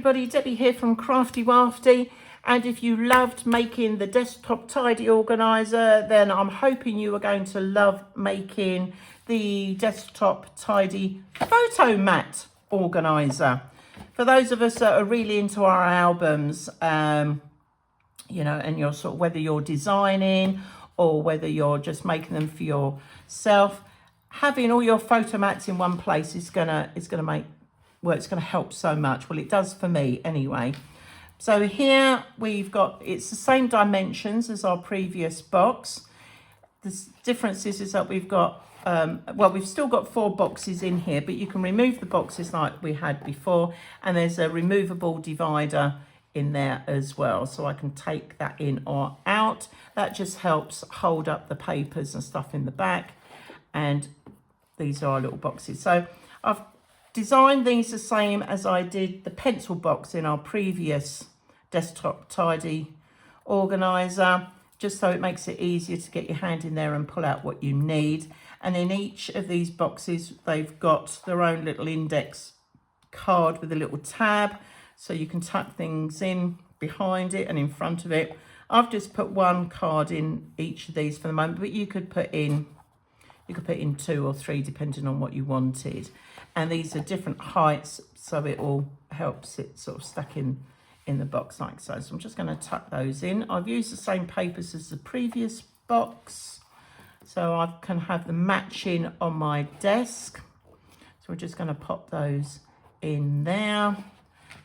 everybody, Debbie here from Craftywafty, and if you loved making the desktop tidy organiser, then I'm hoping you are going to love making the desktop tidy photo mat organiser. For those of us that are really into our albums, you know, and you're sort of, whether you're designing or whether you're just making them for yourself, having all your photo mats in one place is gonna make, well, it's going to help so much. Well, it does for me anyway. So here we've got, it's the same dimensions as our previous box. The difference is that we've got, well, we've still got 4 boxes in here, but you can remove the boxes like we had before. And there's a removable divider in there as well. So I can take that in or out. That just helps hold up the papers and stuff in the back. And these are our little boxes. So I've designed these the same as I did the pencil box in our previous desktop tidy organiser, just so it makes it easier to get your hand in there and pull out what you need. And in each of these boxes, they've got their own little index card with a little tab, so you can tuck things in behind it and in front of it. I've just put 1 card in each of these for the moment, but you could put in 2 or 3 depending on what you wanted. And these are different heights, so it all helps it sort of stack in the box like so. So I'm just going to tuck those in. I've used the same papers as the previous box, so I can have them matching on my desk. So we're just going to pop those in there.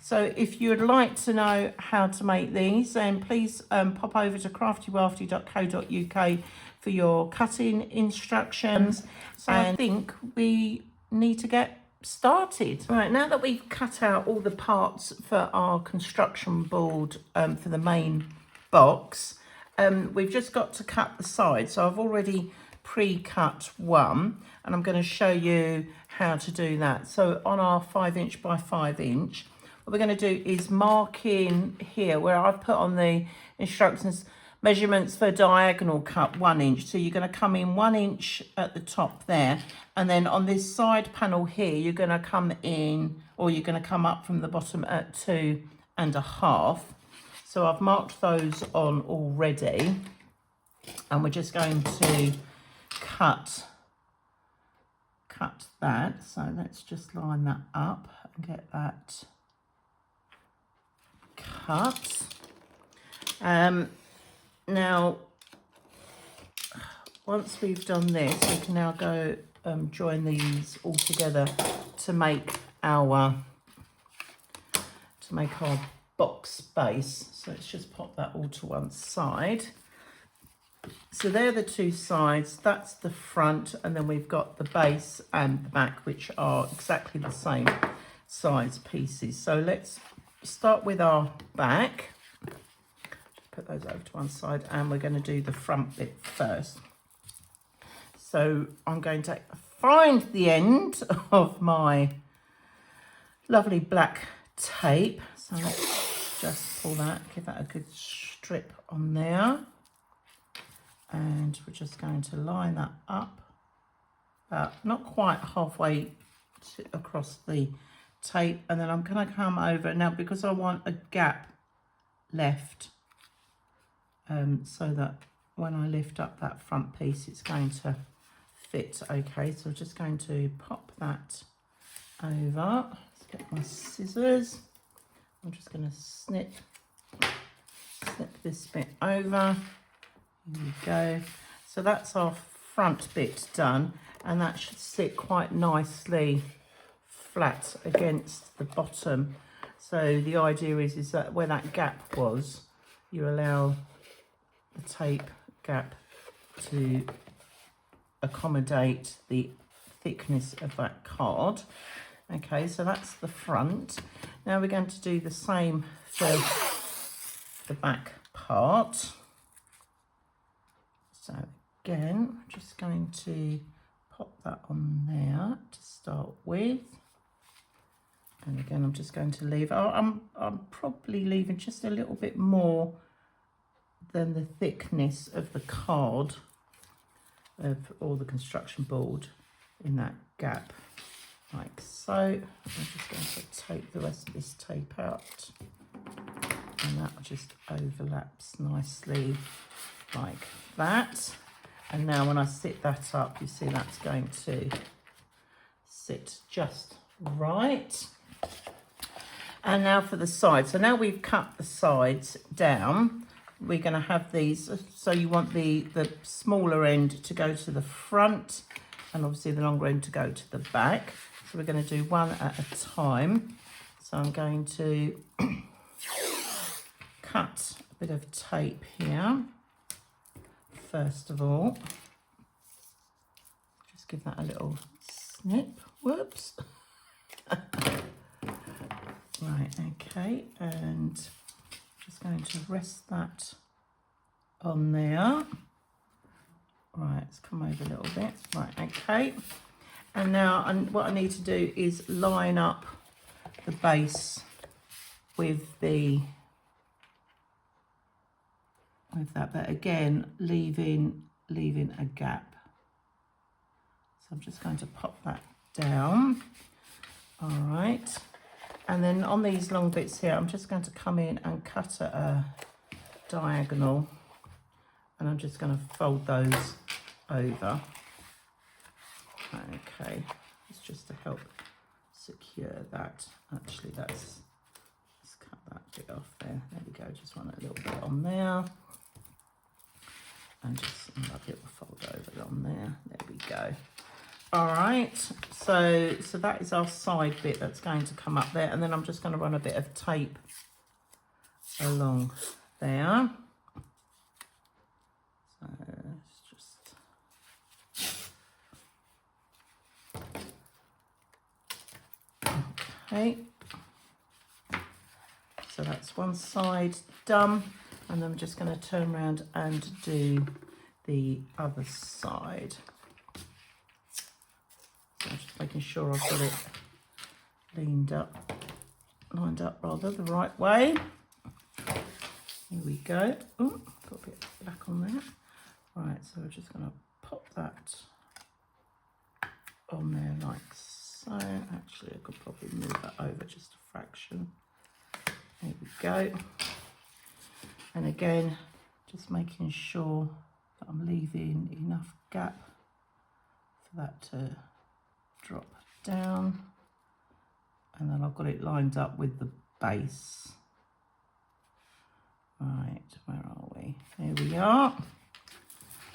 So if you'd like to know how to make these, then please pop over to craftywafty.co.uk for your cutting instructions. So I think we need to get started. Right, now that we've cut out all the parts for our construction board for the main box, we've just got to cut the sides. So I've already pre-cut one, and I'm going to show you how to do that. So on our 5" by 5", what we're going to do is mark in here where I've put on the instructions measurements for diagonal cut 1 inch. So you're going to come in 1 inch at the top there, and then on this side panel here you're going to come in, or you're going to come up from the bottom at 2.5. So I've marked those on already, and we're just going to cut that. So let's just line that up and get that cut. Now, once we've done this, we can now go join these all together to make our box base. So let's just pop that all to one side. So they're the 2 sides, that's the front, and then we've got the base and the back, which are exactly the same size pieces. So let's start with our back. Put those over to one side, and we're going to do the front bit first. So I'm going to find the end of my lovely black tape. So let's just pull that, give that a good strip on there. And we're just going to line that up, not quite halfway across the tape. And then I'm going to come over now, because I want a gap left, so that when I lift up that front piece, it's going to fit. Okay, so I'm just going to pop that over. Let's get my scissors. I'm just going to snip this bit over. Here we go. So that's our front bit done, and that should sit quite nicely flat against the bottom. So the idea is that where that gap was, you allow the tape gap to accommodate the thickness of that card. Okay, so that's the front. Now we're going to do the same for the back part. So again, I'm just going to pop that on there to start with. And again, I'm just going to leave, I'm probably leaving just a little bit more than the thickness of the card or the construction board in that gap. like so. I'm just going to take the rest of this tape out, and that just overlaps nicely like that. And now when I sit that up, you see that's going to sit just right. And now for the sides. So now we've cut the sides down, we're going to have these. So you want the smaller end to go to the front, and obviously the longer end to go to the back. So we're going to do one at a time. So I'm going to cut a bit of tape here. First of all, just give that a little snip. Whoops. Right, okay, and just going to rest that on there. Right, let's come over a little bit. Right, okay. And now what I need to do is line up the base with that, but again, leaving a gap. So I'm just going to pop that down. All right. And then on these long bits here, I'm just going to come in and cut at a diagonal, and I'm just going to fold those over. Okay, it's just to help secure that. Actually, let's cut that bit off there. There we go, just want a little bit on there. And just another little fold over on there. There we go. All right, so that is our side bit that's going to come up there, and then I'm just going to run a bit of tape along there. So it's just okay. So that's one side done, and then I'm just going to turn around and do the other side. So I'm just making sure I've got it lined up rather the right way. Here we go. Oh, got a bit black on there. Right, so we're just going to pop that on there like so. Actually, I could probably move that over just a fraction. There we go. And again, just making sure that I'm leaving enough gap for that to drop down, and then I've got it lined up with the base. Right, where are we? Here we are.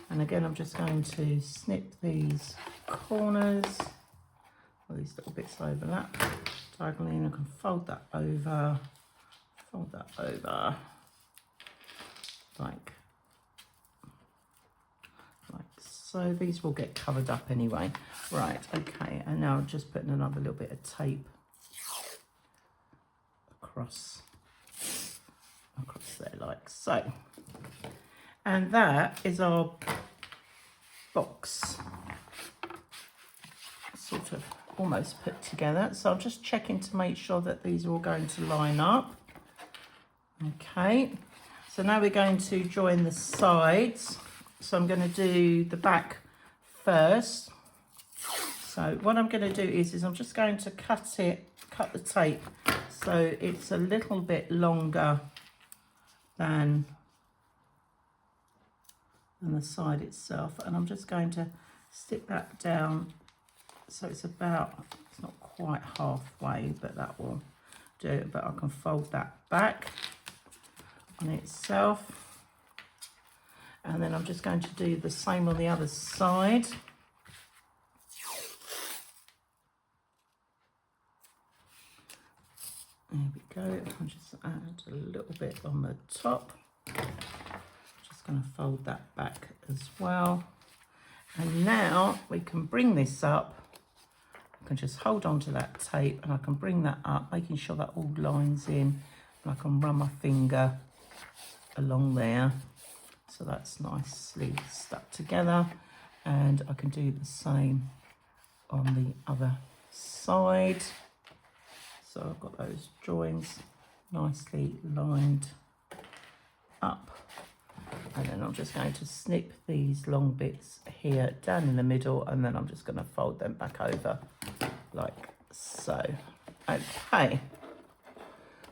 And again, I'm just going to snip these corners, all these little bits overlap diagonally, and I can fold that over, like so. These will get covered up anyway. Right, okay, and now I'm just putting another little bit of tape across there like so. And that is our box sort of almost put together. So I'm just checking to make sure that these are all going to line up. Okay, so now we're going to join the sides. So I'm going to do the back first. So what I'm going to do is I'm just going to cut the tape so it's a little bit longer than the side itself, and I'm just going to stick that down so it's not quite halfway, but that will do it. But I can fold that back on itself, and then I'm just going to do the same on the other side. There we go. I'll just add a little bit on the top. Just going to fold that back as well. And now we can bring this up. I can just hold on to that tape and I can bring that up, making sure that all lines in, and I can run my finger along there so that's nicely stuck together. And I can do the same on the other side. So I've got those joins nicely lined up, and then I'm just going to snip these long bits here down in the middle, and then I'm just going to fold them back over like so. Okay,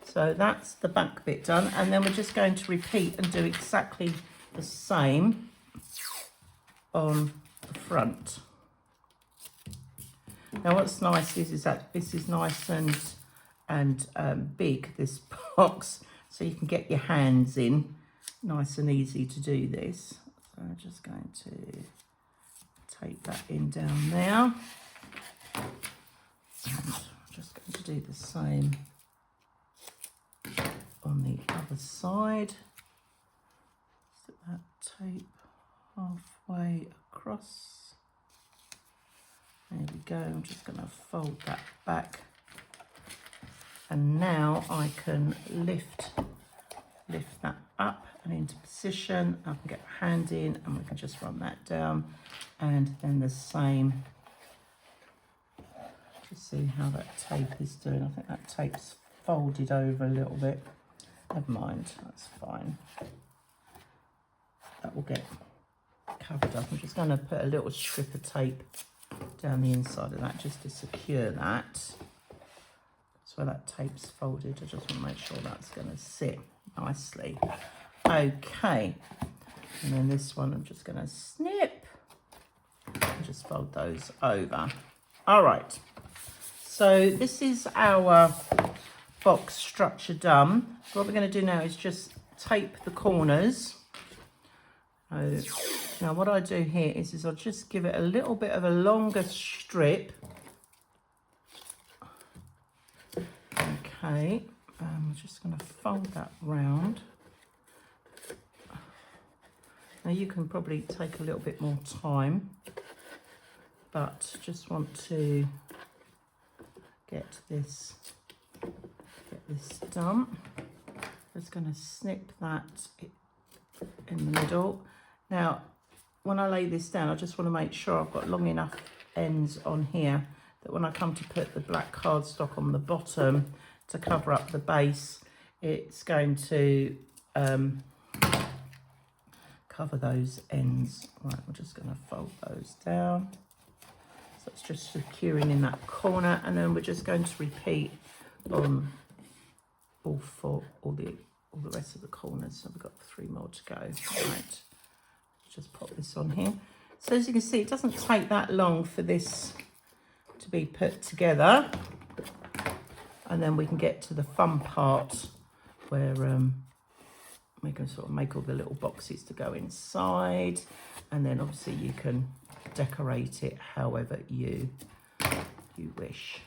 so that's the back bit done, and then we're just going to repeat and do exactly the same on the front. Now what's nice is that this is nice and big, this box, so you can get your hands in. Nice and easy to do this. So I'm just going to tape that in down there. And I'm just going to do the same on the other side. Set that tape halfway across. There we go. I'm just going to fold that back. And now I can lift that up and into position. I can get my hand in and we can just run that down. And then the same. Just see how that tape is doing. I think that tape's folded over a little bit. Never mind, that's fine. That will get covered up. I'm just going to put a little strip of tape down the inside of that just to secure that. So where that tape's folded, I just want to make sure that's going to sit nicely. Okay, and then this one I'm just going to snip and just fold those over. All right, so this is our box structure done. What we're going to do now is just tape the corners. Now what I do here is I'll just give it a little bit of a longer strip. Okay, I'm just going to fold that round. Now you can probably take a little bit more time, but just want to get this done. Just going to snip that in the middle. Now when I lay this down, I just want to make sure I've got long enough ends on here that when I come to put the black cardstock on the bottom to cover up the base, it's going to cover those ends. Right, we're just going to fold those down. So it's just securing in that corner, and then we're just going to repeat on all the rest of the corners. So we've got 3 more to go. Right, just pop this on here. So as you can see, it doesn't take that long for this to be put together, and then we can get to the fun part where we can sort of make all the little boxes to go inside, and then obviously you can decorate it however you wish.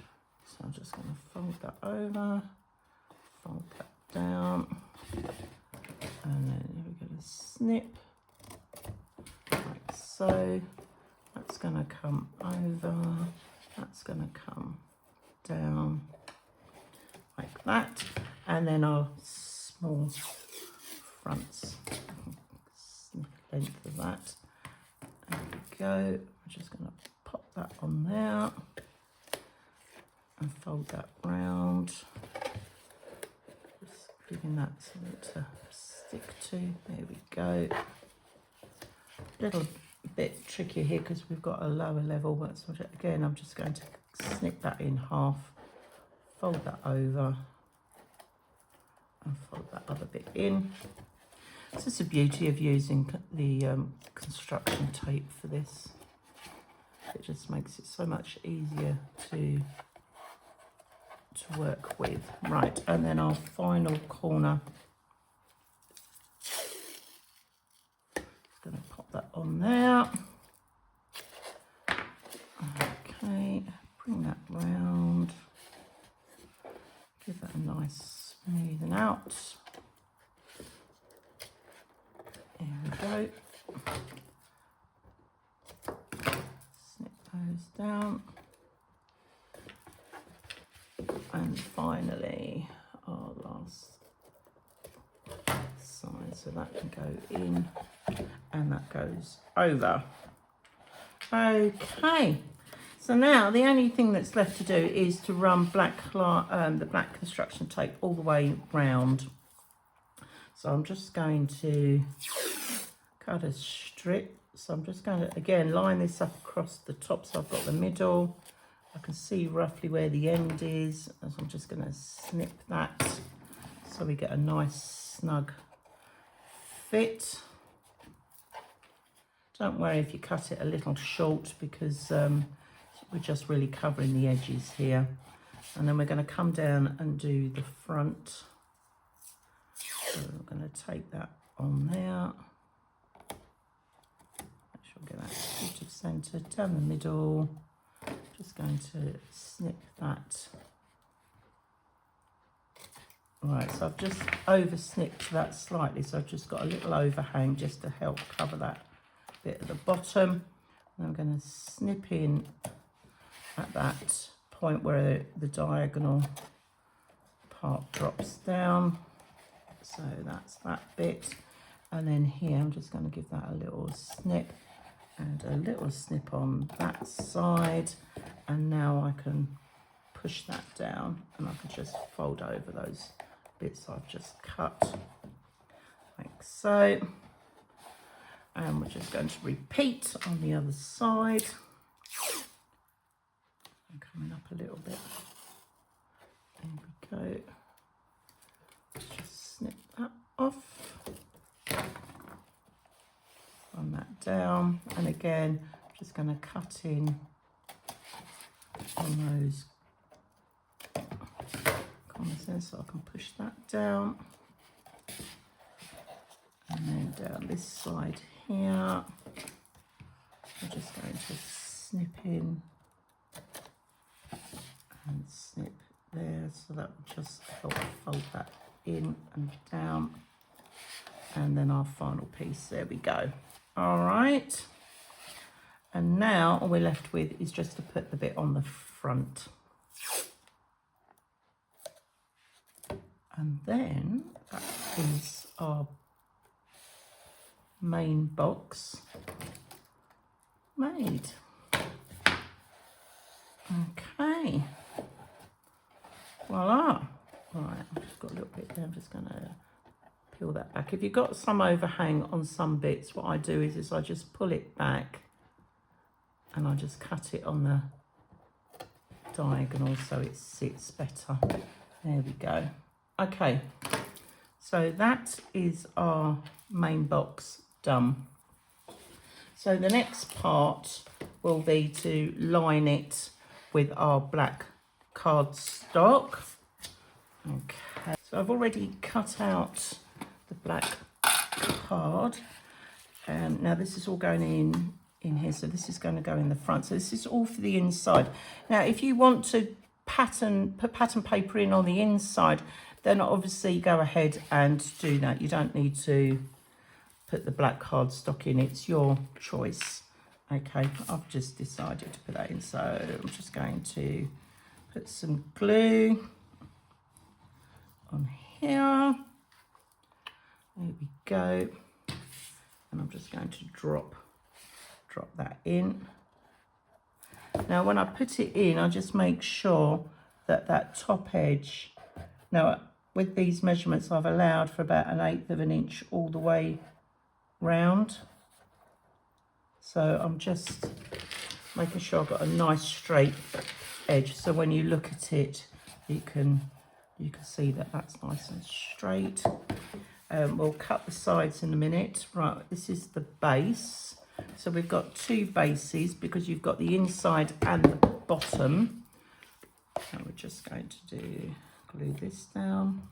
So I'm just going to fold that over, fold that down, and then we're going to snip like so. That's going to come over, that's going to come down like that, and then our small fronts, length of that. There we go. I'm just going to pop that on there and fold that round, just giving that something to stick to. There we go. A little bit trickier here because we've got a lower level, but again I'm just going to snip that in half, fold that over and fold that other bit in. This is the beauty of using the construction tape for this. It just makes it so much easier to work with. Right, and then our final corner. Just going to pop that on there. Okay, bring that round. Give that a nice smoothing out. There we go. Snip those down. And finally, our last side. So that can go in and that goes over. Okay. So now the only thing that's left to do is to run the black construction tape all the way round. So I'm just going to cut a strip. So I'm just going to, again, line this up across the top. So I've got the middle, I can see roughly where the end is, so I'm just going to snip that so we get a nice snug fit. Don't worry if you cut it a little short, because we're just really covering the edges here. And then we're going to come down and do the front. So we're going to take that on there. Make sure we get that sort of centre down the middle. Just going to snip that. Right, so I've just over snipped that slightly, so I've just got a little overhang just to help cover that bit at the bottom. And I'm going to snip in at that point where the diagonal part drops down. So that's that bit. And then here I'm just going to give that a little snip and a little snip on that side. And now I can push that down and I can just fold over those bits I've just cut, like so. And we're just going to repeat on the other side. I'm coming up a little bit. There we go. Just snip that off. Run that down. And again, I'm just going to cut in on those corners there so I can push that down. And then down this side here, I'm just going to snip in and snip there, so that will just help fold that in and down. And then our final piece, there we go. All right, and now all we're left with is just to put the bit on the front. And then that is our main box made. Okay, voila. Right, I've just got a little bit there, I'm just going to peel that back. If you've got some overhang on some bits, what I do is I just pull it back and I just cut it on the diagonal so it sits better. There we go. Okay, so that is our main box done. So the next part will be to line it with our black cardstock. Okay, so I've already cut out the black card. Now this is all going in here, so this is going to go in the front. So this is all for the inside. Now if you want to put pattern paper in on the inside, then obviously go ahead and do that. You don't need to put the black cardstock in, it's your choice. Okay, I've just decided to put that in, so I'm just going to put some glue on here. There we go. And I'm just going to drop that in. Now when I put it in, I just make sure that that top edge, now with these measurements I've allowed for about 1/8 of an inch all the way round. So I'm just making sure I've got a nice straight edge, so when you look at it you can see that that's nice and straight. We'll cut the sides in a minute. Right, this is the base. So we've got two bases because you've got the inside and the bottom. And we're just going to glue this down.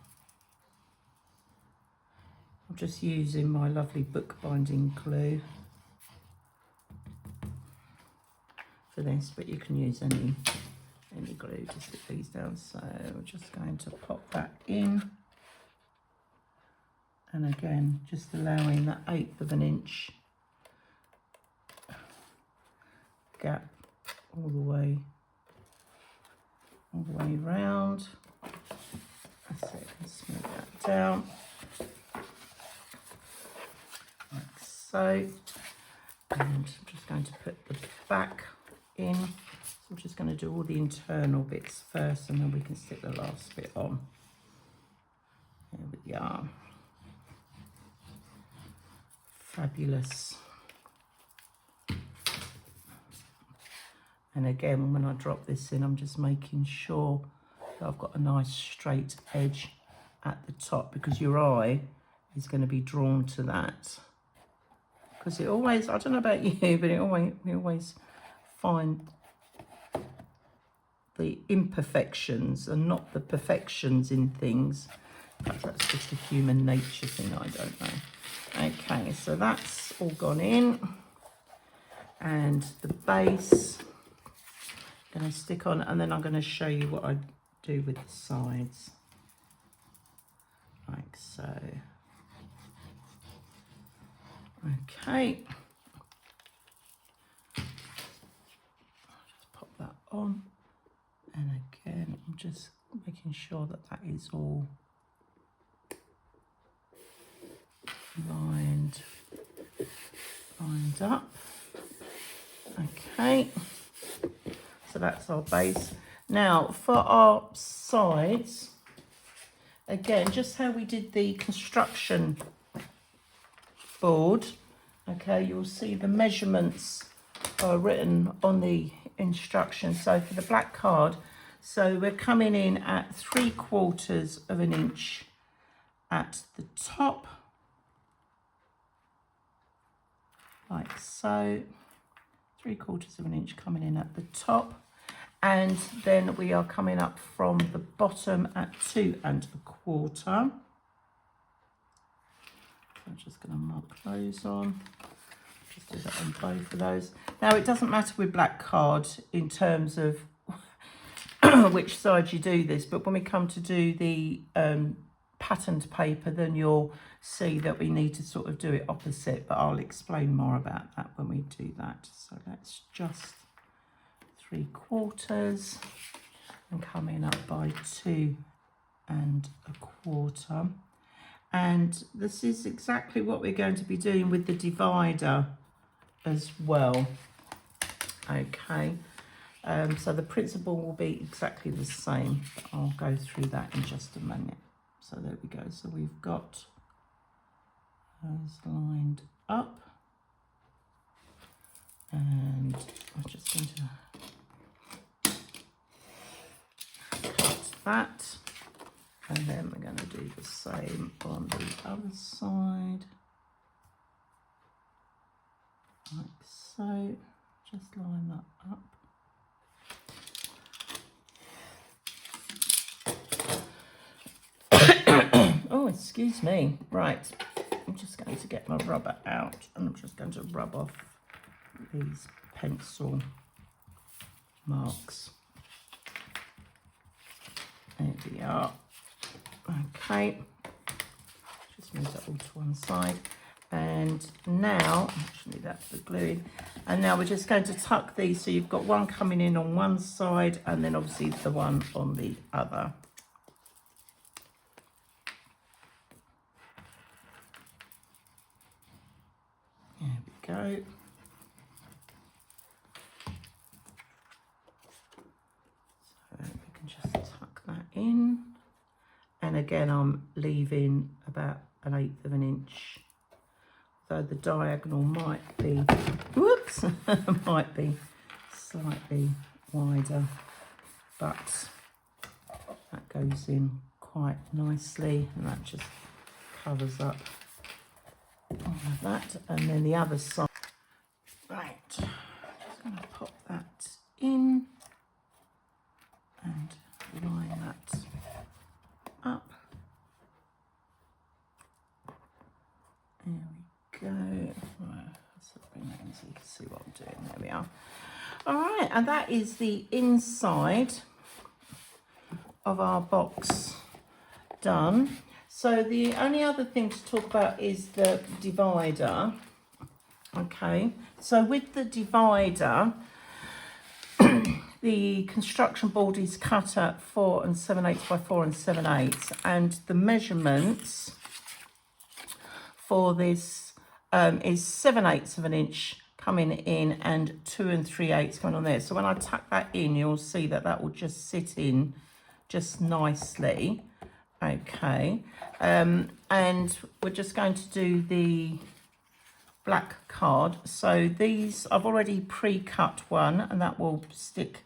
I'm just using my lovely bookbinding glue for this, but you can use any glue to stick these down. So we're just going to pop that in. And again, just allowing that 1/8 of an inch gap all the way round. That's it, and smooth that down like so. And I'm just going to put the back in. So I'm just going to do all the internal bits first, and then we can stick the last bit on. There we are. Fabulous. And again, when I drop this in, I'm just making sure that I've got a nice straight edge at the top, because your eye is going to be drawn to that. Because it always, I don't know about you, but we always find the imperfections and not the perfections in things. Perhaps that's just a human nature thing, I don't know. Okay, so that's all gone in. And the base, I'm going to stick on, and then I'm going to show you what I do with the sides. Like so. Okay. I'll just pop that on. And again, I'm just making sure that that is all lined up. Okay, so that's our base. Now for our sides, again, just how we did the construction board, okay, you'll see the measurements are written on the instructions. So for the black card, so we're coming in at 3/4 of an inch at the top, like so, 3/4 of an inch coming in at the top, and then we are coming up from the bottom at 2 1/4. So I'm just going to mark those on. Just do that on both of those. Now it doesn't matter with black card in terms of which side you do this, but when we come to do the patterned paper, then you'll see that we need to sort of do it opposite, but I'll explain more about that when we do that. So that's just 3/4 and coming up by 2 1/4. And this is exactly what we're going to be doing with the divider as well. Okay, so the principle will be exactly the same, but I'll go through that in just a minute. So there we go. So we've got those lined up, and I'm just going to cut that, and then we're going to do the same on the other side, like so. Just line that up. Oh, excuse me. Right, I'm just going to get my rubber out, and I'm just going to rub off these pencil marks. There we are. Okay, just move that all to one side. And now, actually that's the gluing, and now we're just going to tuck these, so you've got one coming in on one side and then obviously the one on the other. There we go. So we can just tuck that in, and again I'm leaving about 1/8 of an inch. So the diagonal might be, whoops, might be slightly wider, but that goes in quite nicely, and that just covers up all of that. And then the other side, right, just going to pop that in and line that up. There we go. Right, let's bring that in so you can see what I'm doing. There we are. All right, and that is the inside of our box done. So the only other thing to talk about is the divider. Okay, so with the divider, the construction board is cut at 4 7/8 by 4 7/8, and the measurements for this is 7/8 of an inch coming in and 2 3/8 coming on there. So when I tuck that in, you'll see that that will just sit in just nicely. Okay, and we're just going to do the black card. So these, I've already pre-cut one, and that will stick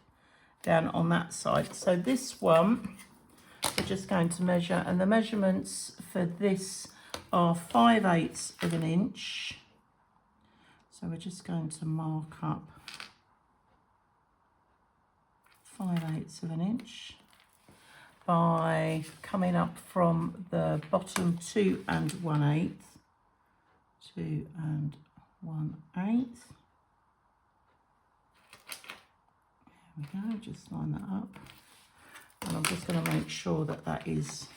down on that side. So this one, we're just going to measure, and the measurements for this are 5/8 of an inch. So we're just going to mark up 5/8 of an inch by coming up from the bottom 2 1/8, 2 1/8. There we go, just line that up. And I'm just going to make sure that that is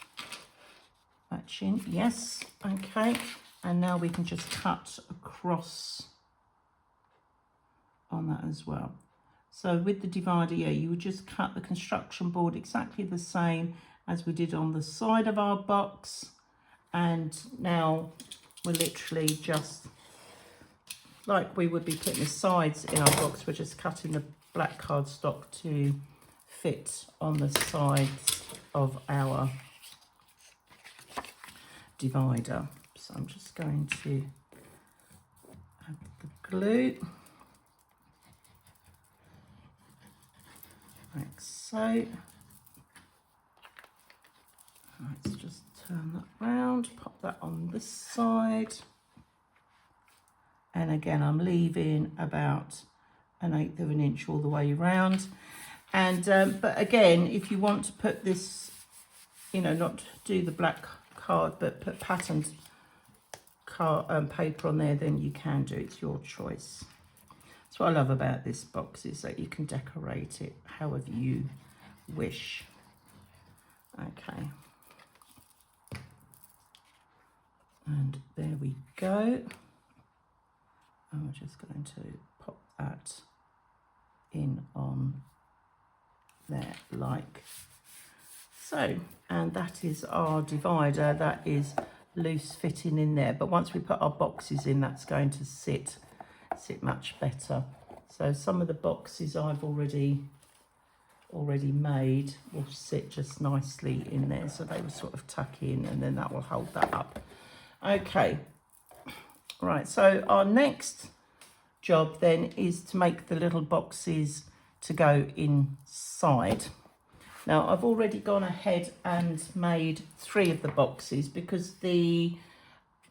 matching. Yes, okay. And now we can just cut across on that as well. So with the divider, yeah, you would just cut the construction board exactly the same as we did on the side of our box. And now we're literally just, like we would be putting the sides in our box, we're just cutting the black cardstock to fit on the sides of our divider. So I'm just going to add the glue. Like so. Let's just turn that round, pop that on this side. And again, I'm leaving about 1/8 of an inch all the way around. And but again, if you want to put this, you know, not do the black card, but put patterned paper on there, then you can do. It's your choice. That's what I love about this box, is that you can decorate it however you wish. Okay. And there we go. And we're just going to pop that in on there like so. And that is our divider. That is loose fitting in there. But once we put our boxes in, that's going to sit much better. So some of the boxes I've already made will sit just nicely in there, so they will sort of tuck in, and then that will hold that up. Okay, right, so our next job then is to make the little boxes to go inside. Now I've already gone ahead and made 3 of the boxes because the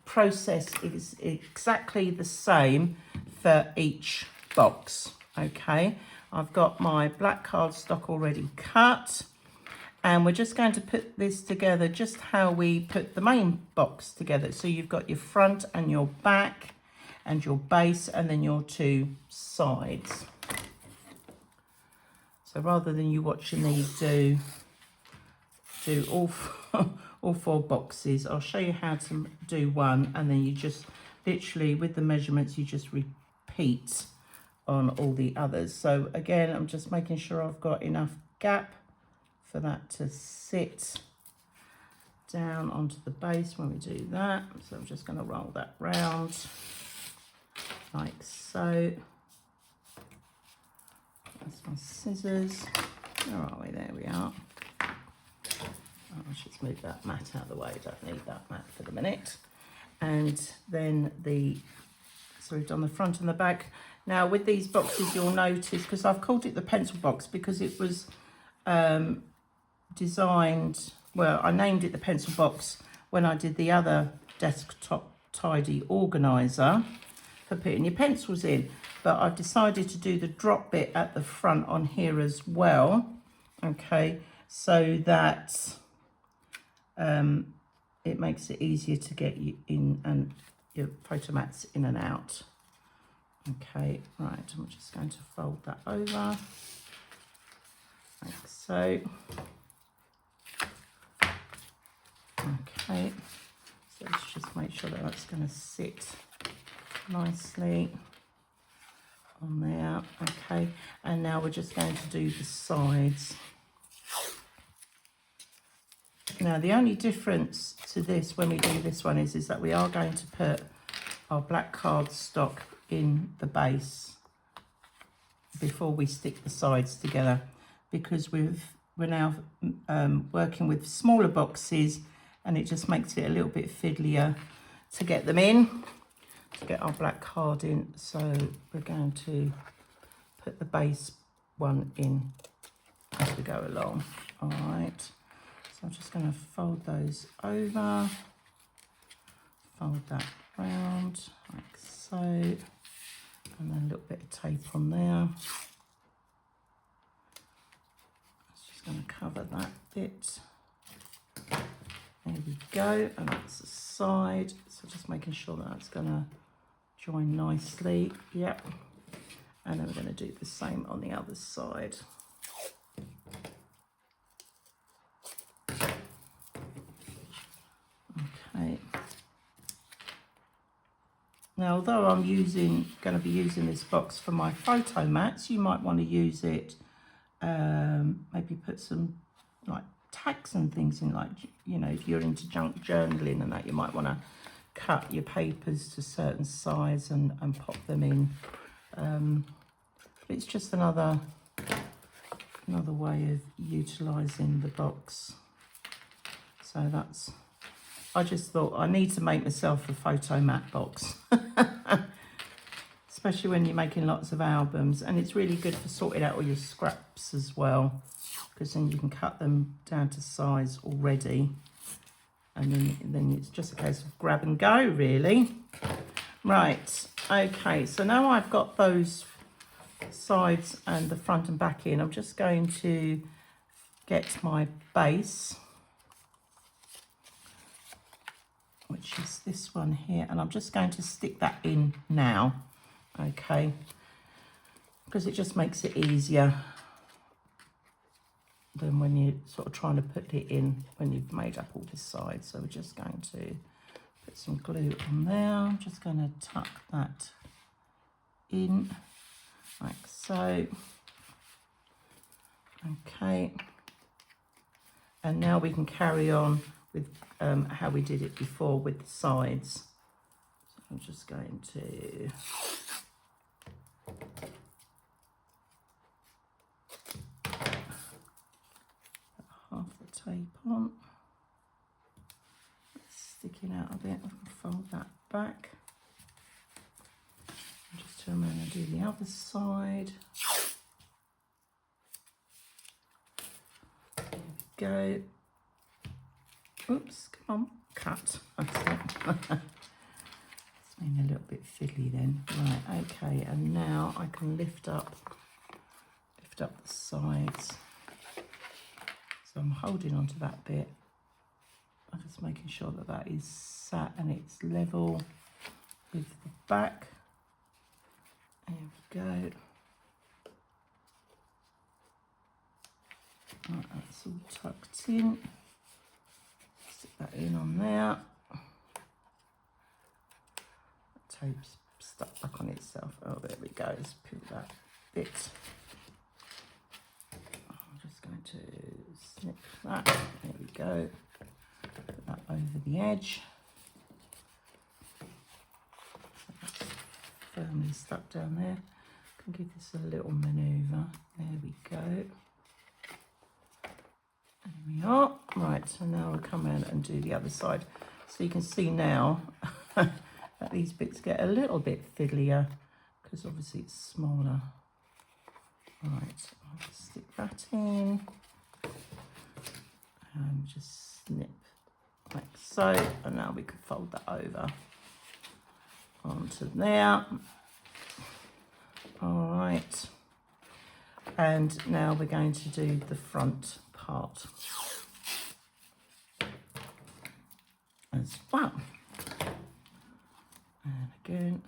process is exactly the same for each box. Okay, I've got my black cardstock already cut, and we're just going to put this together just how we put the main box together. So you've got your front and your back and your base, and then your 2 sides. So rather than you watching me do all 4 boxes, I'll show you how to do one, and then you just literally, with the measurements, you just repeat on all the others. So again, I'm just making sure I've got enough gap for that to sit down onto the base when we do that. So I'm just going to roll that round like so. That's my scissors. Where are we? There we are. Oh, I should move that mat out of the way. Don't need that mat for the minute. And then so we've done the front and the back. Now with these boxes, you'll notice, because I've called it the pencil box because it was designed, well, I named it the pencil box when I did the other desktop tidy organiser for putting your pencils in. But I've decided to do the drop bit at the front on here as well, okay, so that it makes it easier to get you in and your photo mats in and out. Okay, right, I'm just going to fold that over like so. Okay, so let's just make sure that that's going to sit nicely on there. Okay, and now we're just going to do the sides. Now the only difference to this when we do this one is that we are going to put our black cardstock in the base before we stick the sides together, because we're now working with smaller boxes, and it just makes it a little bit fiddlier to get them in. to get our black card in. So we're going to put the base one in as we go along. All right, so I'm just going to fold those over, fold that round like so, and then a little bit of tape on there. Just going to cover that bit. There we go, and that's the side. So just making sure that that's going to join nicely. Yep. And then we're going to do the same on the other side. Okay. Now, although I'm going to be using this box for my photo mats, you might want to use it, maybe put some like tags and things in, like, you know, if you're into junk journaling and that, you might want to cut your papers to a certain size and pop them in. It's just another way of utilising the box. So that's, I just thought I need to make myself a photo mat box. Especially when you're making lots of albums, and it's really good for sorting out all your scraps as well, because then you can cut them down to size already, and then it's just a case of grab and go, really. Right, okay, so now I've got those sides and the front and back in, I'm just going to get my base, which is this one here, and I'm just going to stick that in now, okay, because it just makes it easier than when you're sort of trying to put it in when you've made up all the sides. So we're just going to put some glue on there. I'm just going to tuck that in like so. Okay, and now we can carry on with how we did it before with the sides. So I'm just going to put half the tape on. It's sticking out a bit. I can fold that back. And just turn around and do the other side. There we go. Oops, come on, cut. That's it. It's been a little bit fiddly then. Right, okay, and now I can lift up the sides. So I'm holding onto that bit. I'm just making sure that that is sat and it's level with the back. There we go. Right, that's all tucked in. Stick that in on there. The tape's stuck back on itself. Oh, there we go. Let's peel that bit. I'm just going to snip that. There we go. Put that over the edge. So that's firmly stuck down there. Can give this a little manoeuvre. There we go. There we are. Right, so now we'll come in and do the other side. So you can see now that these bits get a little bit fiddlier because obviously it's smaller. Right, I'll just stick that in and just snip like so, and now we can fold that over onto there. All right, and now we're going to do the front part as well. And again,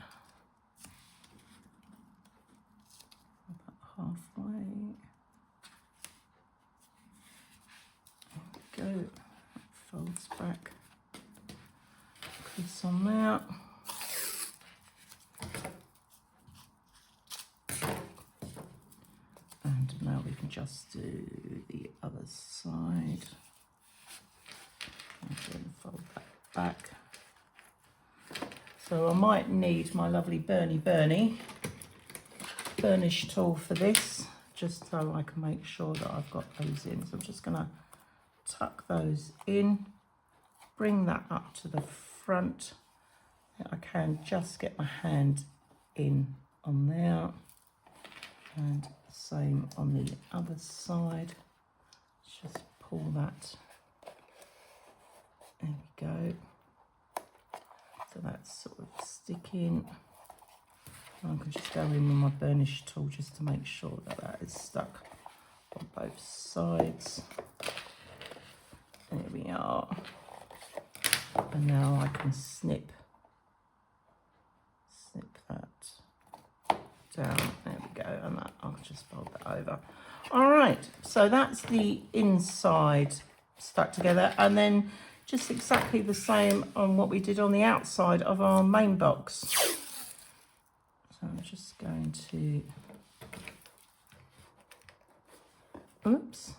about halfway. There we go. Folds back. Crease on there. And now we can just do the other side. And then fold that back. So I might need my lovely burnish tool for this, just so I can make sure that I've got those in. So I'm just going to tuck those in, bring that up to the front, I can just get my hand in on there, and same on the other side. Let's just pull that. There we go. So that's sort of sticking. I can just go in with my burnish tool just to make sure that that is stuck on both sides. There we are. And now I can snip that down. There we go. And that, I'll just fold that over. All right. So that's the inside stuck together. And then just exactly the same on what we did on the outside of our main box. So I'm just going to, oops.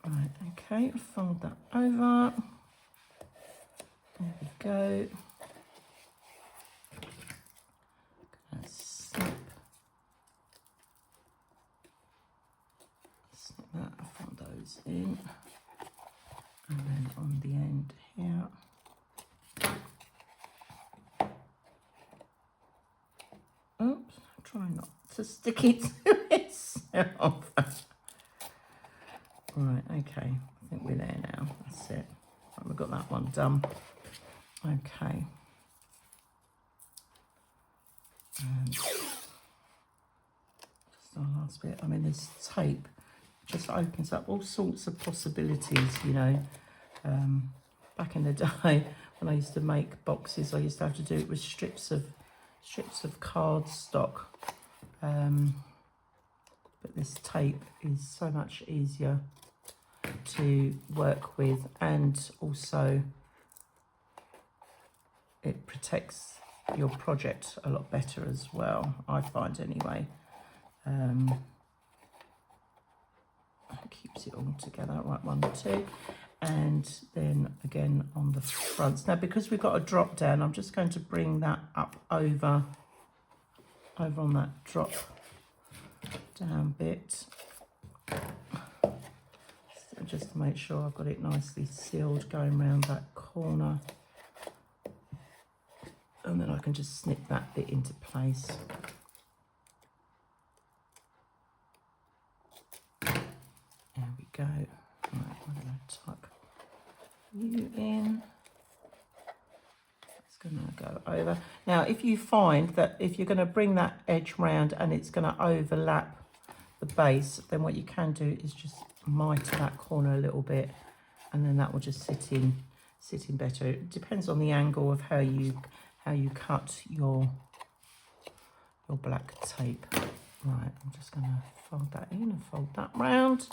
Right, okay, fold that over. There we go. Gonna snip that, fold those in. And then on the end here. Oops, try not to stick it to itself. Right, okay, I think we're there now. That's it. Right, we've got that one done. Okay. And just our last bit. I mean, this tape just opens up all sorts of possibilities, you know. Back in the day when I used to make boxes, I used to have to do it with strips of cardstock. But this tape is so much easier to work with, and also it protects your project a lot better as well, I find anyway. It keeps it all together. Right, 1, 2, and then again on the fronts. Now because we've got a drop down, I'm just going to bring that up over on that drop down bit, so just to make sure I've got it nicely sealed going around that corner, and then I can just snip that bit into place. There we go. Right, I'm going to tuck you in. It's going to go over. Now, if you find that if you're going to bring that edge round and it's going to overlap the base, then what you can do is just mitre that corner a little bit, and then that will just sit in better. It depends on the angle of how you cut your black tape. Right, I'm just going to fold that in and fold that round.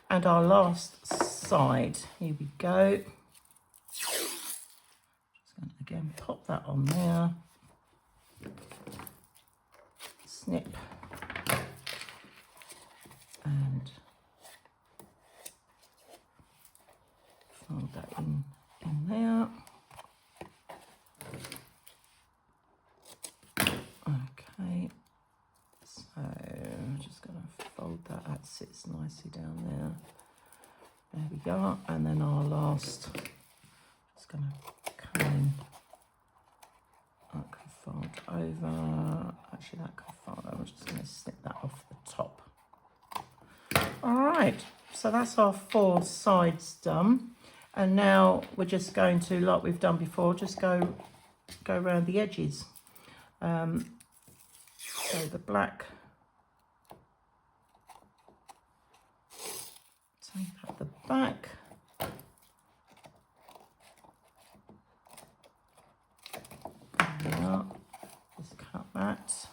And our last side, here we go. Just going to again pop that on there. Snip. And fold that in there. Okay. So I'm just going to fold that. That sits nicely down there. There we go. And then our last, just going to come in. That can fold over. Actually, that can fold over. I'm just going to snip that off the top. All right. So that's our 4 sides done. And now we're just going to, like we've done before, just go around the edges. So the black, tape at the back, there we are. Just cut that.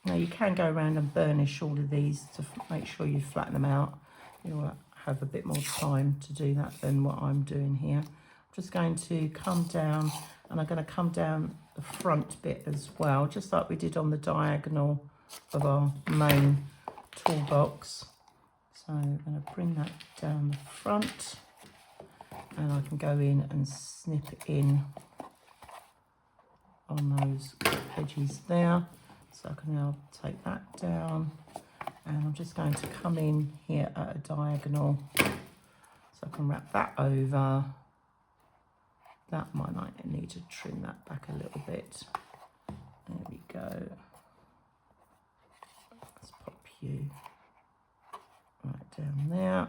Now you can go around and burnish all of these to make sure you flatten them out. You'll have a bit more time to do that than what I'm doing here. I'm just going to come down, and I'm going to come down the front bit as well, just like we did on the diagonal of our main toolbox. So I'm going to bring that down the front, and I can go in and snip in on those edges there. So I can now take that down, and I'm just going to come in here at a diagonal, so I can wrap that over that might need to trim that back a little bit. There we go. Let's pop you right down there.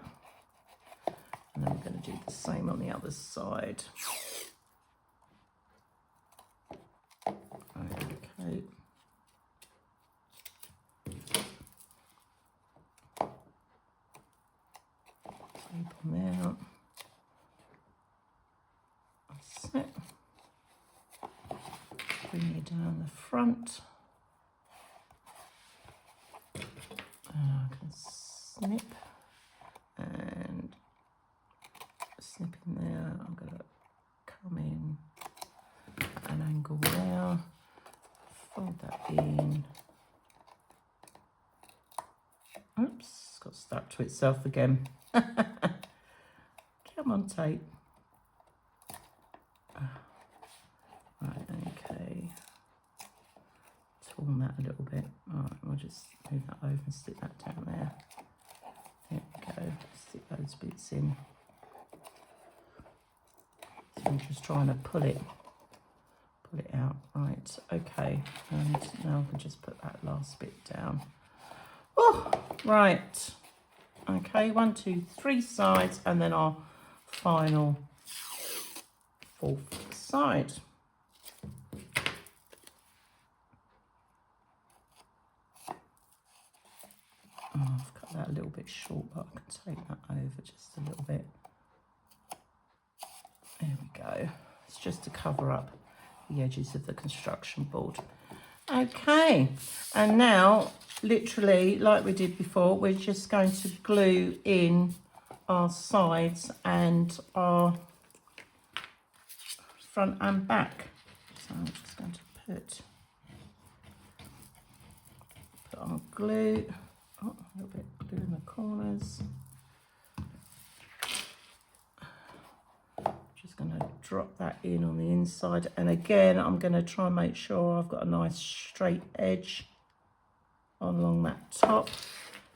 And then we're going to do the same on the other side. Okay. Tape on there. That's it. Bring you down the front. I can snip and snip in there. I'm going to come in at an angle there, fold that in. Oops, got stuck to itself again. Come on, tape. Right, okay. Torn that a little bit. All right, we'll just move that over and stick that down there. There we go. Stick those bits in. So I'm just trying to pull it out. Right, okay. And now I can just put that last bit down. Oh, right. Okay, 1, 2, 3 sides, and then our final 4th side. Oh, I've cut that a little bit short, but I can take that over just a little bit. There we go. It's just to cover up the edges of the construction board. Okay, and now, literally, like we did before, we're just going to glue in our sides and our front and back. So I'm just going to put our glue. Oh, a little bit of glue in the corners. Just going to drop that in on the inside, and again I'm going to try and make sure I've got a nice straight edge along that top.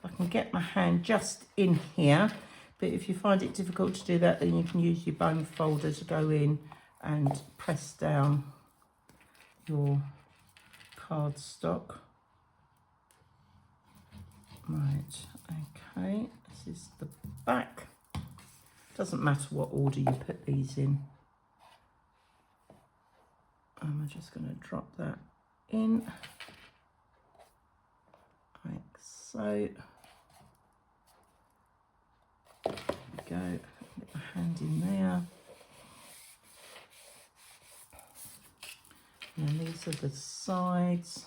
I can get my hand just in here, but if you find it difficult to do that, then you can use your bone folder to go in and press down your cardstock. Right, okay, this is the back. Doesn't matter what order you put these in. I'm just going to drop that in, like so. There we go, get my hand in there. And then these are the sides.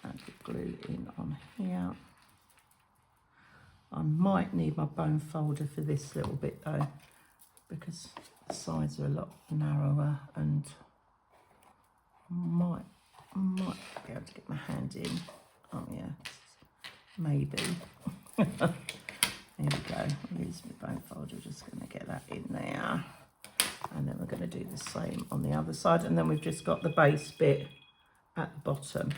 Add the glue in on here. I might need my bone folder for this little bit though, because the sides are a lot narrower, and might be able to get my hand in. Oh yeah, maybe. There we go. I'll use my bone folder, just going to get that in there. And then we're going to do the same on the other side, and then we've just got the base bit at the bottom.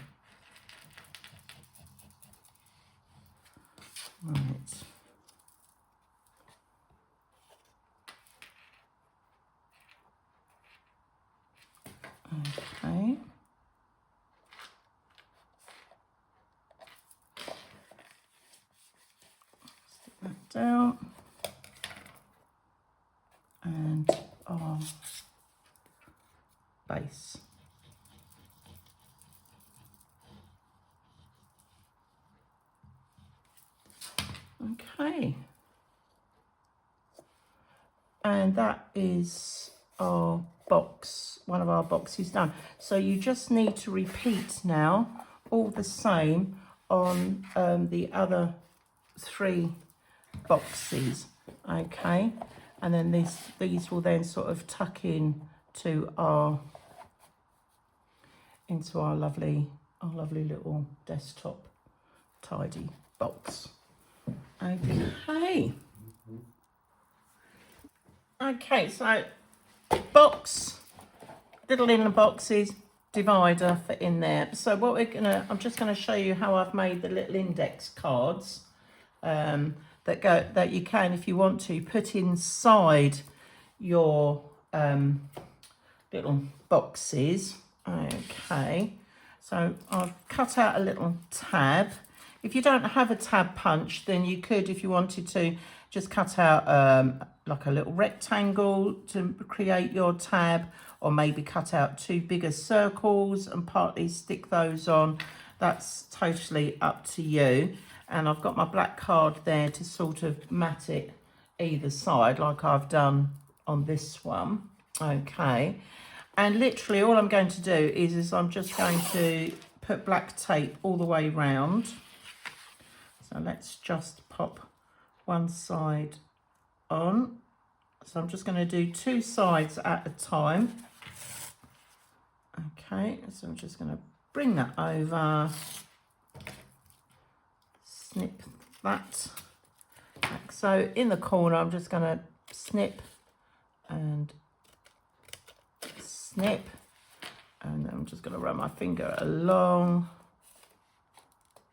Right. Okay. Stick that down. And our base. Okay, and that is our box, one of our boxes done. So you just need to repeat now all the same on the other 3 boxes, okay? And then these will then sort of tuck in to into our lovely little desktop tidy box. Okay. Okay, so box, little inner boxes, divider for in there. So what I'm just gonna show you how I've made the little index cards that you can, if you want to, put inside your little boxes. Okay, so I've cut out a little tab. If you don't have a tab punch, then you could, if you wanted to, just cut out like a little rectangle to create your tab, or maybe cut out 2 bigger circles and partly stick those on. That's totally up to you. And I've got my black card there to sort of mat it either side like I've done on this one. Okay, and literally all I'm going to do is I'm just going to put black tape all the way round. So let's just pop one side on. So I'm just going to do 2 sides at a time. Okay, so I'm just going to bring that over, snip that. So in the corner, I'm just going to snip and snip, and then I'm just going to run my finger along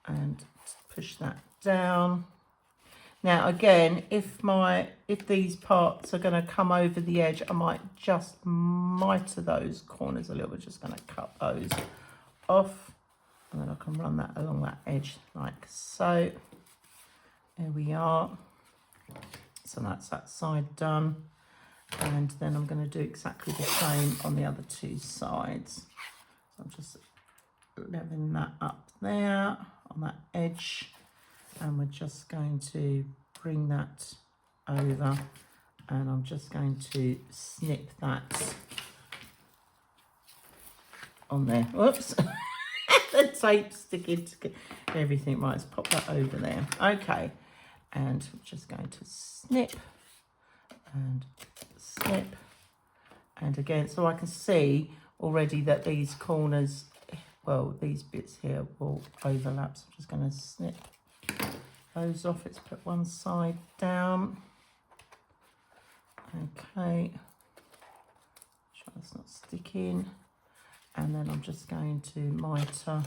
and push that down. Now again, if these parts are going to come over the edge, I might just miter those corners a little bit. Just going to cut those off, and then I can run that along that edge like so. There we are. So that's that side done, and then I'm going to do exactly the same on the other 2 sides. So I'm just leveling that up there on that edge, and we're just going to bring that over, and I'm just going to snip that on there. Whoops. The tape sticking to everything. Right, let's pop that over there. Okay, and I'm just going to snip and snip, and again, so I can see already that these corners, well, these bits here will overlap. So I'm just going to snip those off. Let's put one side down. Okay, sure that's not sticking. And then I'm just going to miter.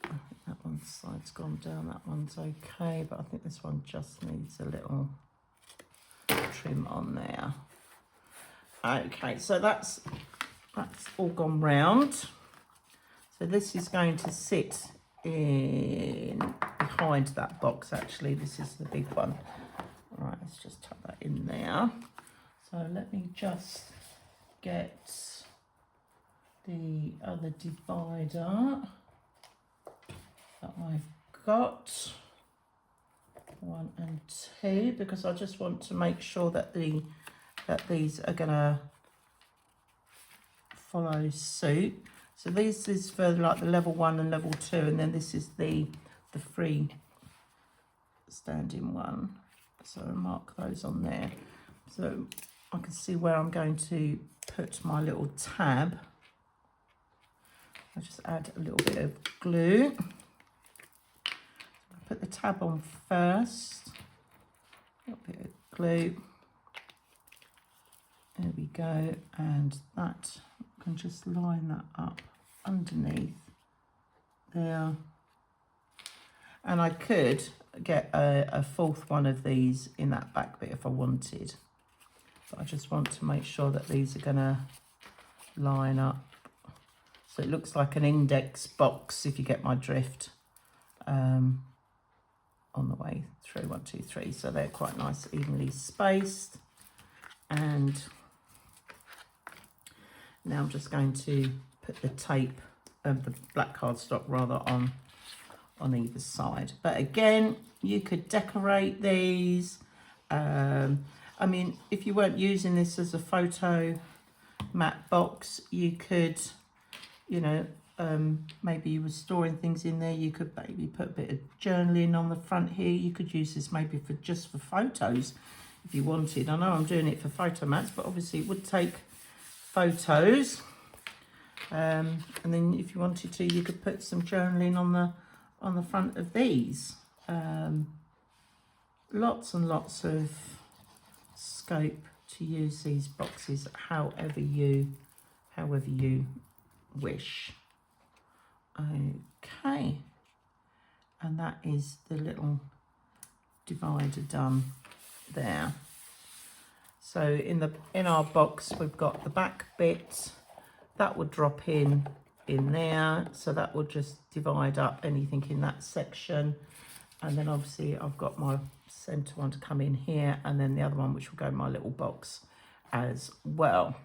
I think that one side's gone down, that one's okay, but I think this one just needs a little trim on there. Okay, so that's all gone round. So this is going to sit in behind that box. Actually, this is the big one. All right, let's just tuck that in there. So let me just get the other divider that I've got, 1 and 2, because I just want to make sure that these are gonna follow suit. So this is for like the level 1 and level 2, and then this is the free standing one. So I'll mark those on there, so I can see where I'm going to put my little tab. I'll just add a little bit of glue. I'll put the tab on first. A little bit of glue. There we go, and that, I can just line that up underneath there. And I could get a 4th one of these in that back bit if I wanted. But I just want to make sure that these are going to line up. So it looks like an index box, if you get my drift, on the way through. 1, 2, 3. So they're quite nice, evenly spaced. And now I'm just going to put the tape, the black cardstock rather, on either side. But again, you could decorate these. I mean, if you weren't using this as a photo mat box, you could, you know, maybe you were storing things in there. You could maybe put a bit of journaling on the front here. You could use this maybe for just for photos if you wanted. I know I'm doing it for photo mats, but obviously it would take photos. And then if you wanted to, you could put some journaling on the front of these. Lots and lots of scope to use these boxes however you wish. Okay, and that is the little divider done there. So in our box, we've got the back bit that would drop in there. So that will just divide up anything in that section. And then obviously I've got my center one to come in here, and then the other one which will go in my little box as well.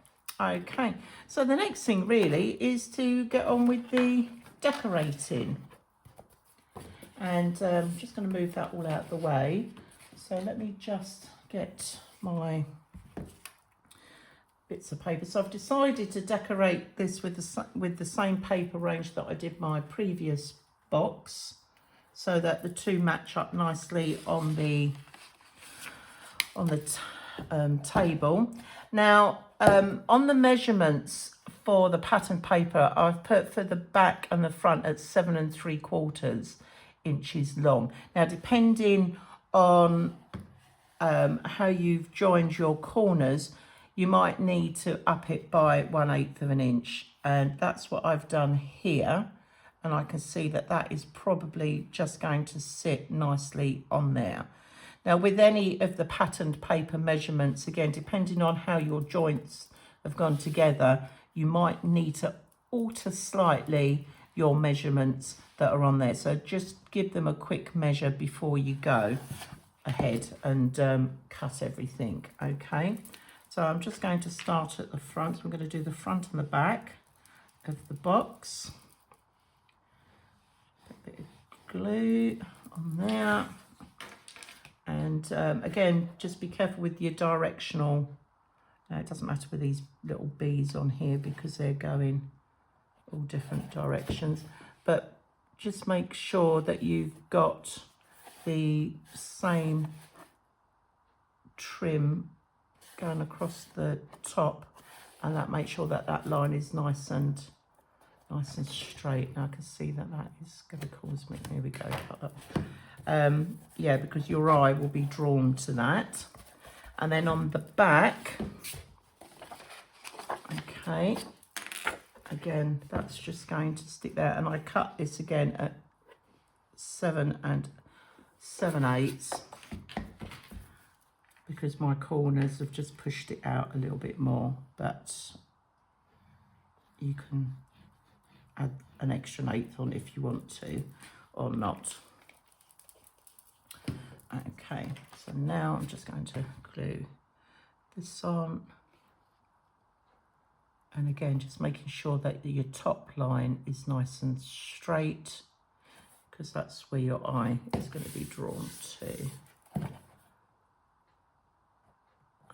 Okay, so the next thing really is to get on with the decorating. And I'm just going to move that all out of the way. So let me just get my bits of paper. So I've decided to decorate this with the same paper range that I did my previous box, so that the two match up nicely on the table. Now, on the measurements for the pattern paper, I've put for the back and the front at 7 3/4 inches long. Now, depending on how you've joined your corners, you might need to up it by 1/8 of an inch, and that's what I've done here. And I can see that that is probably just going to sit nicely on there. Now, with any of the patterned paper measurements, again, depending on how your joints have gone together, you might need to alter slightly your measurements that are on there. So just give them a quick measure before you go ahead and cut everything, okay? So I'm just going to start at the front. So I'm going to do the front and the back of the box. A bit of glue on there. And again, just be careful with your directional. It doesn't matter with these little bees on here because they're going all different directions. But just make sure that you've got the same trim going across the top, and that makes sure that that line is nice and straight. Now I can see that that is going to cause me, here we go, cut that. Yeah, because your eye will be drawn to that. And then on the back, okay, again, that's just going to stick there, and I cut this again at 7 7/8 because my corners have just pushed it out a little bit more, but you can add an extra 1/8 on if you want to or not. Okay, so now I'm just going to glue this on, and again just making sure that your top line is nice and straight, because that's where your eye is going to be drawn to.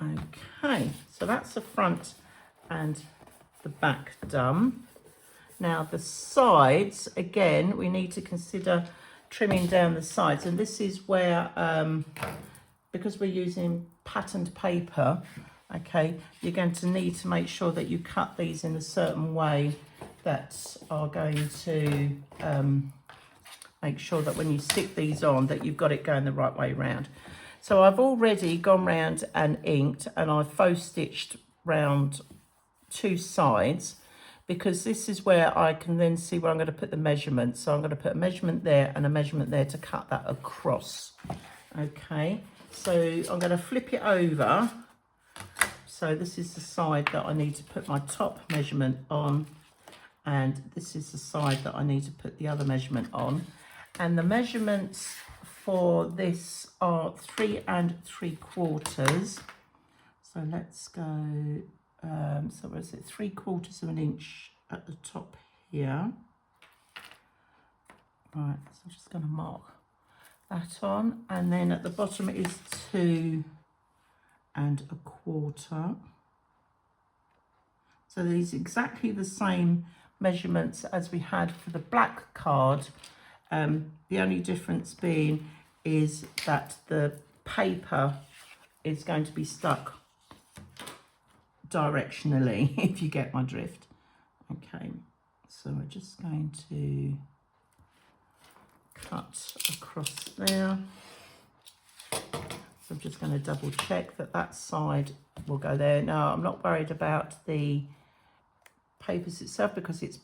Okay, so that's the front and the back done. Now the sides, again, we need to consider trimming down the sides, and this is where, because we're using patterned paper, okay, you're going to need to make sure that you cut these in a certain way that are going to make sure that when you stick these on that you've got it going the right way round. So I've already gone round and inked, and I've faux stitched round two sides, because this is where I can then see where I'm going to put the measurements. So I'm going to put a measurement there and a measurement there to cut that across. Okay, so I'm going to flip it over. So this is the side that I need to put my top measurement on, and this is the side that I need to put the other measurement on. And the measurements for this are 3 3/4. So let's go, so what is it, 3/4 of an inch at the top here. Right, so I'm just going to mark that on, and then at the bottom it is 2 1/4. So these are exactly the same measurements as we had for the black card. The only difference being is that the paper is going to be stuck directionally, if you get my drift. Okay, so we're just going to cut across there. So I'm just going to double check that that side will go there. Now, I'm not worried about the papers itself because it's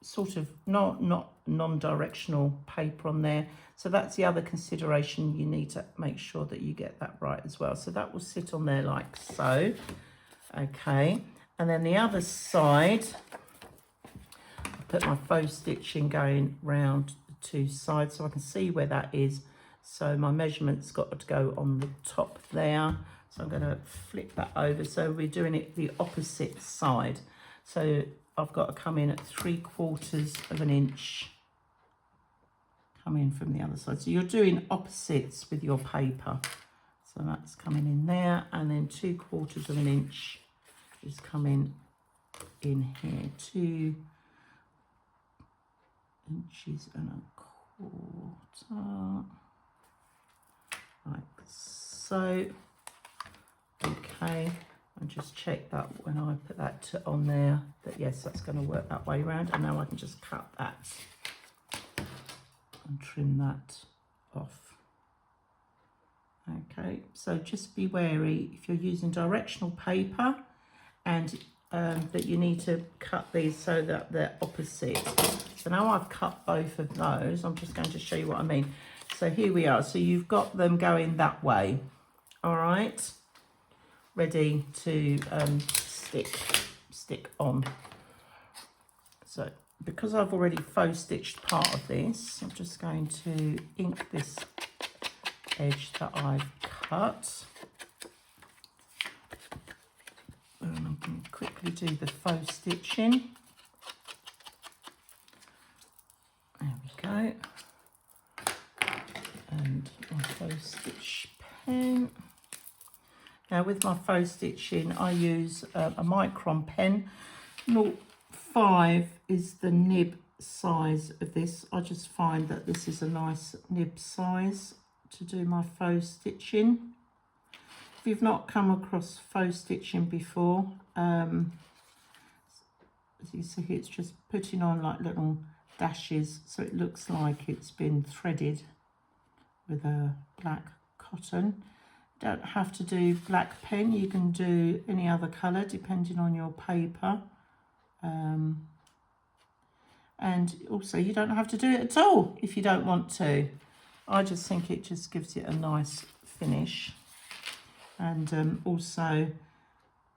sort of not non-directional paper on there. So that's the other consideration. You need to make sure that you get that right as well. So that will sit on there like so. Okay, and then the other side, I put my faux stitching going round the two sides so I can see where that is. So my measurement's got to go on the top there. So I'm going to flip that over. So we're doing it the opposite side. So I've got to come in at 3/4 of an inch. Come in from the other side. So you're doing opposites with your paper. So that's coming in there, and then 2/4 of an inch is coming in here. 2 inches and a quarter. Like so. Okay, and just check that when I put that on there, that yes, that's going to work that way around. And now I can just cut that and trim that off. Okay, so just be wary if you're using directional paper and that you need to cut these so that they're opposite. So now I've cut both of those. I'm just going to show you what I mean. So here we are. So you've got them going that way. All right, ready to stick on. So because I've already faux stitched part of this, I'm just going to ink this edge that I've cut. And I can quickly do the faux stitching. There we go. And my faux stitch pen. Now with my faux stitching, I use a micron pen. 0.5 is the nib size of this. I just find that this is a nice nib size to do my faux stitching. If you've not come across faux stitching before, as you see here, it's just putting on like little dashes so it looks like it's been threaded with a black cotton. Don't have to do black pen, you can do any other colour depending on your paper. And also you don't have to do it at all if you don't want to. I just think it just gives it a nice finish. And also,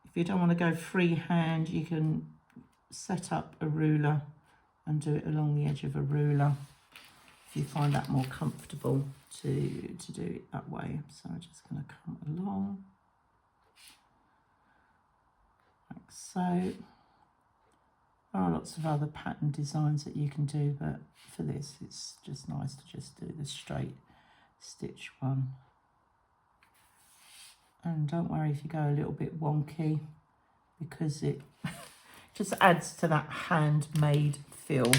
if you don't want to go freehand, you can set up a ruler and do it along the edge of a ruler if you find that more comfortable to do it that way. So I'm just going to come along like so. There are lots of other pattern designs that you can do, but for this it's just nice to just do the straight stitch one. And don't worry if you go a little bit wonky, because it just adds to that handmade feel.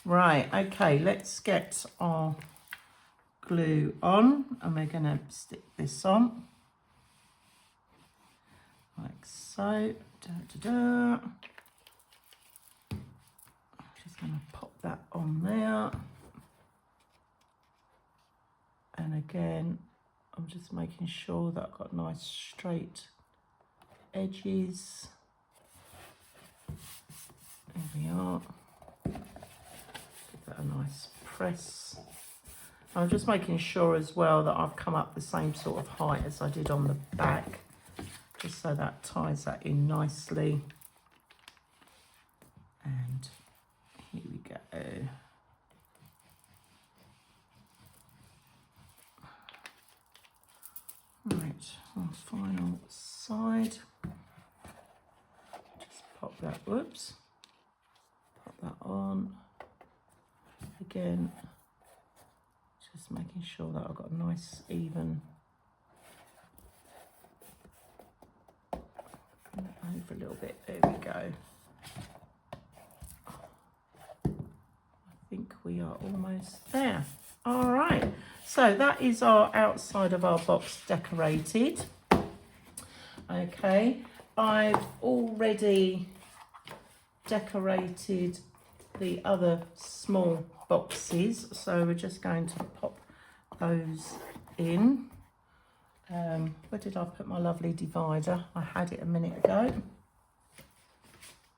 Right, okay, let's get our glue on, and we're going to stick this on like so. Just going to pop that on there, and again I'm just making sure that I've got nice straight edges. There we are. Give that a nice press. I'm just making sure as well that I've come up the same sort of height as I did on the back, just so that ties that in nicely. And here we go. Right, our final side. Just pop that, whoops, pop that on. Again, just making sure that I've got a nice even over a little bit. There we go. I think we are almost there. All right, so that is our outside of our box decorated. Okay, I've already decorated the other small boxes, so we're just going to pop those in. Where did I put my lovely divider? I had it a minute ago.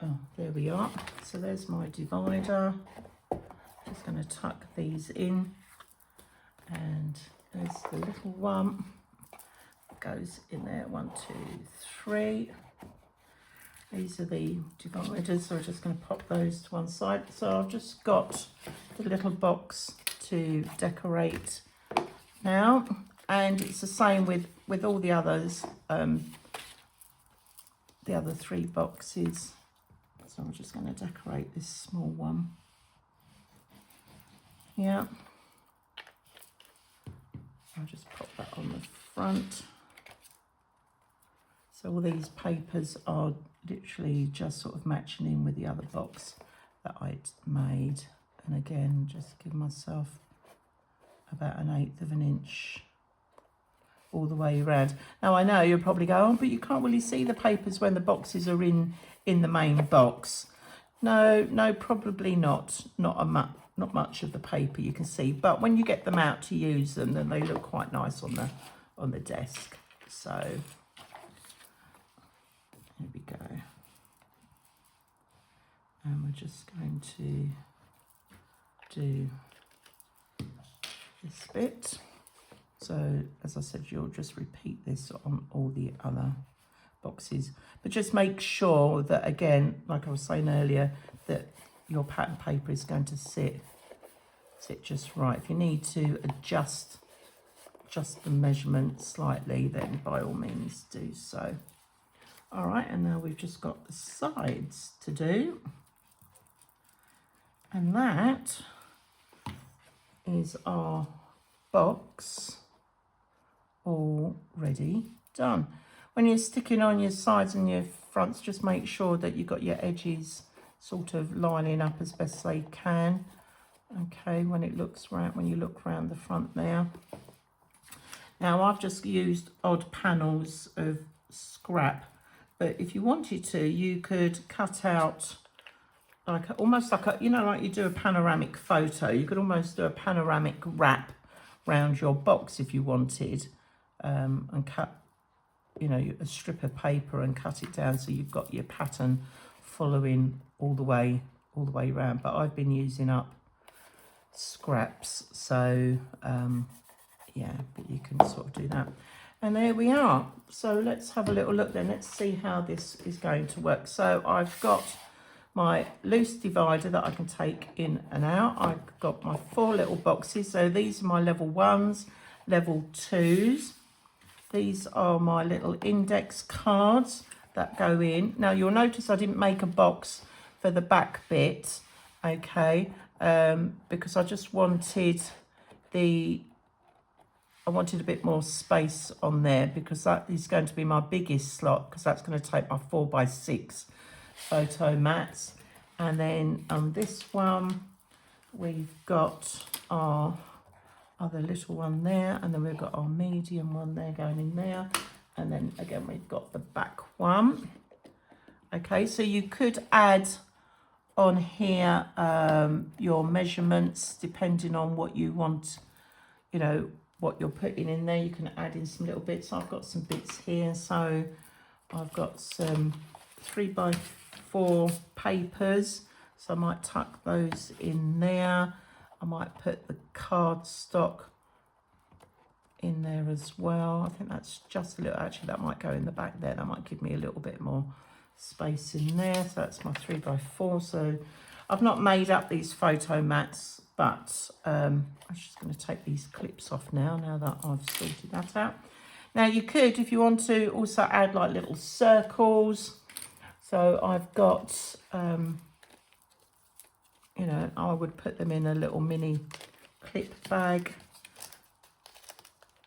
Oh, there we are. So there's my divider. Just going to tuck these in, and there's the little one. Goes in there. 1, 2, 3. These are the dividers, so I'm just going to pop those to one side. So I've just got the little box to decorate now, and it's the same with all the others, the other 3 boxes. So I'm just going to decorate this small one. Yeah, I'll just pop that on the front. So all these papers are literally just sort of matching in with the other box that I'd made. And again, just give myself about 1/8 of an inch all the way around. Now I know you'll probably go, oh, but you can't really see the papers when the boxes are in the main box. No, probably not. Not much of the paper you can see, but when you get them out to use them, then they look quite nice on the desk. So here we go. And we're just going to do this bit. So as I said, you'll just repeat this on all the other boxes, but just make sure that, again, like I was saying earlier, that your pattern paper is going to sit just right. If you need to adjust the measurement slightly, then by all means do so. All right, and now we've just got the sides to do, and that is our box already done. When you're sticking on your sides and your fronts, just make sure that you've got your edges sort of lining up as best they can. Okay, when you look round the front there. Now I've just used odd panels of scrap, but if you wanted to, you could cut out almost like like you do a panoramic photo. You could almost do a panoramic wrap round your box if you wanted, and cut a strip of paper and cut it down so you've got your pattern following all the way around. But I've been using up scraps, so yeah, but you can sort of do that. And there we are. So let's have a little look then. Let's see how this is going to work. So I've got my loose divider that I can take in and out. I've got my 4 little boxes. So these are my level 1s, level 2s. These are my little index cards that go in. Now you'll notice I didn't make a box for the back bit, okay, because I just wanted I wanted a bit more space on there, because that is going to be my biggest slot, because that's going to take my 4x6 photo mats. And then on this one we've got our other little one there, and then we've got our medium one there going in there, and then again we've got the back one. Okay, so you could add on here your measurements depending on what you want, what you're putting in there. You can add in some little bits. I've got some bits here, so I've got some 3x4 papers, so I might tuck those in there. I might put the cardstock in there as well. I think that's just a little, actually that might go in the back there. That might give me a little bit more space in there. So that's my 3x4. So I've not made up these photo mats, but I'm just going to take these clips off now that I've sorted that out. Now you could, if you want to, also add like little circles. So I've got, I would put them in a little mini clip bag.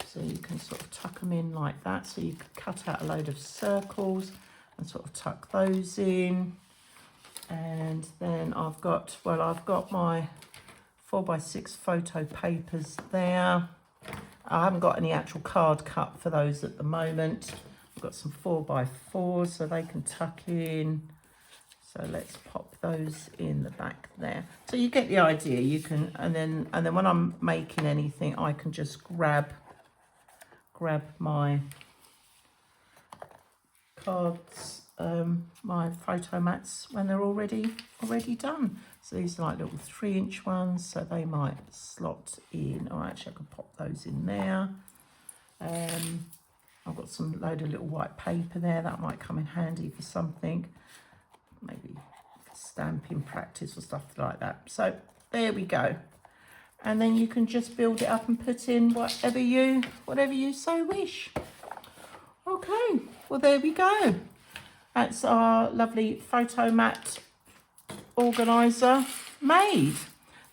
So you can sort of tuck them in like that. So you could cut out a load of circles and sort of tuck those in. And then I've got my 4x6 photo papers there. I haven't got any actual card cut for those at the moment. I've got some 4x4s so they can tuck in. So let's pop those in the back there. So you get the idea. You can, and then when I'm making anything, I can just grab my cards, my photo mats when they're already done. So these are like little 3-inch ones, so they might slot in. Oh, actually I could pop those in there. I've got some load of little white paper there that might come in handy for something, maybe for stamping practice or stuff like that. So there we go. And then you can just build it up and put in whatever you so wish. Okay, well there we go. That's our lovely photo mat organiser made.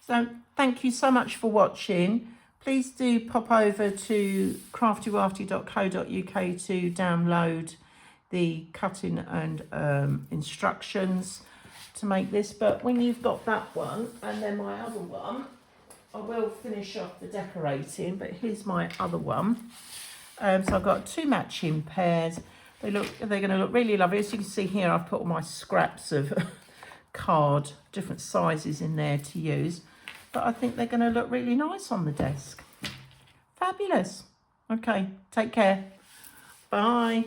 So thank you so much for watching. Please do pop over to craftywafty.co.uk to download the cutting and instructions to make this. But when you've got that one and then my other one, I will finish off the decorating, but here's my other one. So I've got 2 matching pairs. They're going to look really lovely. As you can see here, I've put all my scraps of card, different sizes in there to use. But I think they're going to look really nice on the desk. Fabulous. Okay, take care. Bye.